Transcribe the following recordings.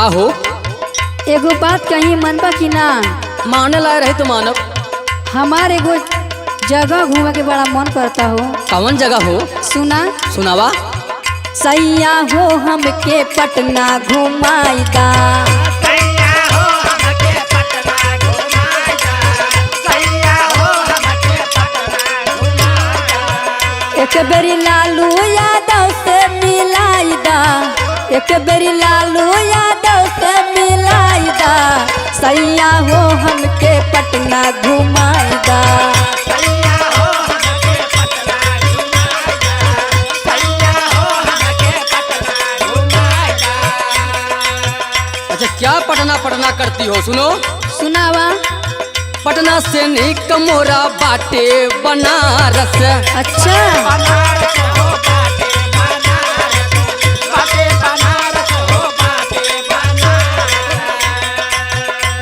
का हो? एगो बात कहीं मनबा की ना? माने लाए रहे तो मानव। हमार एगो जगह घूमे के बड़ा मन करता हो। कौन जगह हो? सुना सुनावा। सैया हो हमके पटना घुमाईदा। एक बेरी लालू यादव से मिलाईदा, एक बेरी लालू यादव से मिलाईदा। सैया हो हमके पटना घुमाईदा। अच्छा क्या पटना पटना करती हो? सुनो सुनावा। पटना से निक मोरा बाटे बनारस। अच्छा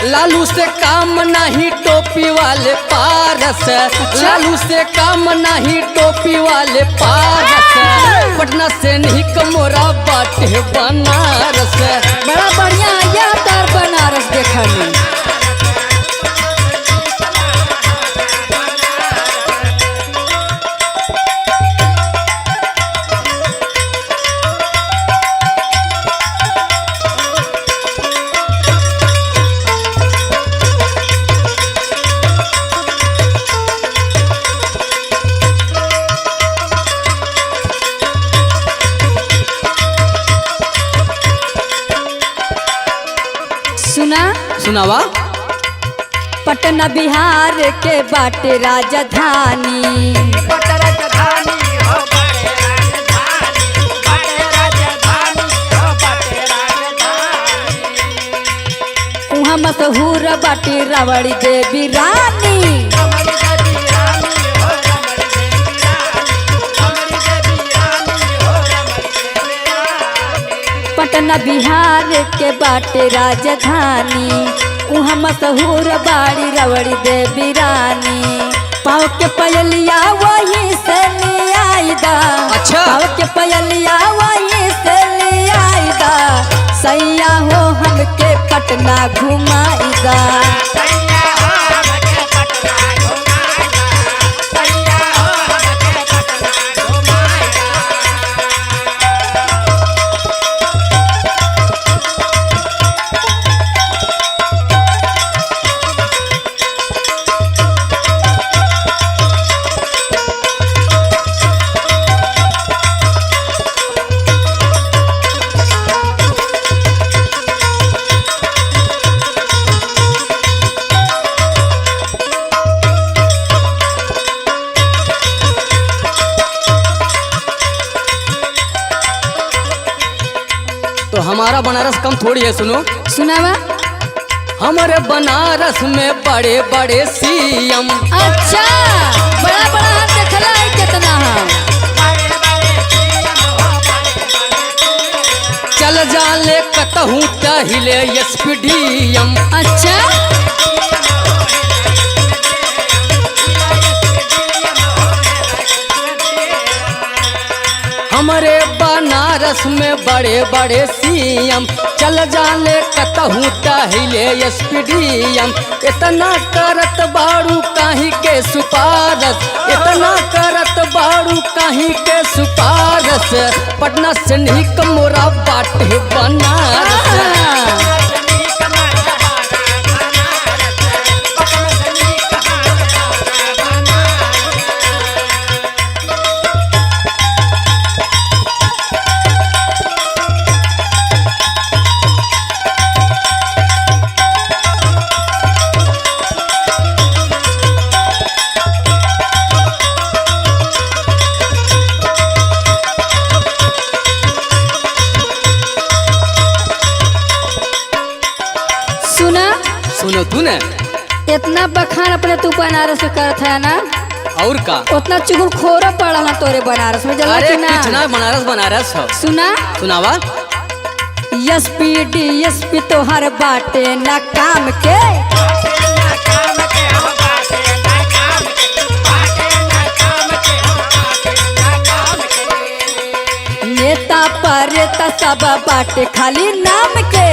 लालू से काम नहीं टोपी वाले पारस। लालू से काम नहीं टोपी वाले पारस। पटना से निक मोरा बाटे बनारस। बड़ा बढ़िया आया तार बनारस देखने। सुना सुनावा। पटना बिहार के बाटे राजधानी। उहाँ मशहूर बाटी रावड़ी देवी रानी। पटना बिहार के बाटे राजधानी। उहाँ मशहूर बाड़ी रावड़ी देवी रानी। पाँव के पयलिया वहीं से ले आईदा। अच्छा। पाँव के पयलिया वहीं से ले आईदा। सैया हो हमके पटना घुमाईदा। तो हमारा बनारस कम थोड़ी है। सुनो सुनावा। हमारे बनारस में बड़े बड़े सीएम। अच्छा बड़ा बड़ा हाथ देखला है कितना है। चल जाले कतहूँ तहिले एसपीडीएम। अच्छा हमारे बनारस में बड़े बड़े सीएम। चल जाले कतहूँ तहिले एसपीडीएम। इतना करत बाड़ू काहे के सुपारस। इतना करत बाड़ू काहे के सुपारस। पटना से निक मोरा बाटे बनारस। सुनो तू ने इतना बखान अपने तू बनारस में करत है ना। और का उतना चुगल खोरा पड़ा ना तोरे बनारस में जला अरे कि ना। कितना बनारस बनारस हो। सुना सुनावा। एसपी तो हर बाटे ना काम के। नेता परेता सब बाटे खाली नाम के।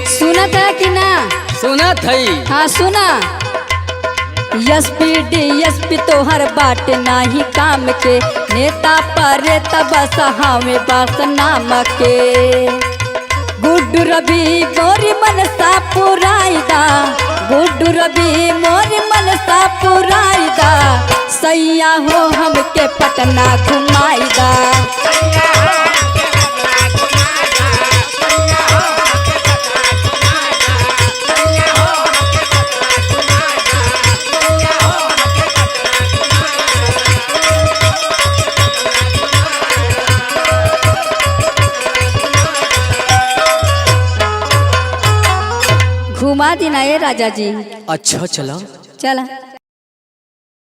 सुना था कि ना? सुना थई। हाँ सुना। एसपी डीएसपी तोहर बाटे नाही काम के, नेता परेता बस हमें बस नाम के। गुड्डू रवि मोरी मनसा पुराइदा, गुड्डू रवि मोरी मनसा पुराइदा, सैया हो हमके पटना घुमाइदा। घुमा देना ये राजा जी। अच्छा चला। चला।